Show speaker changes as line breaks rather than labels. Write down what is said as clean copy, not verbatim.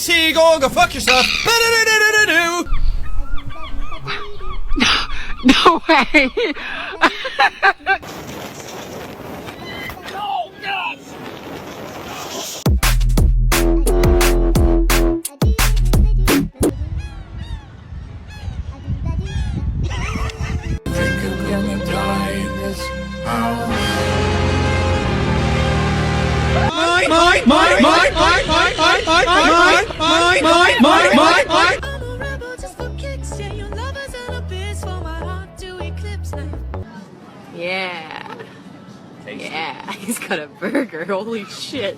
seagull, go fuck yourself.
No way!
Oh, God!
Think I'm gonna die in this house.
I'm a rebel just for kicks. Yeah, your lovers and a biz for my heart to eclipse now.
Yeah. Yeah, he's got a burger. Holy shit.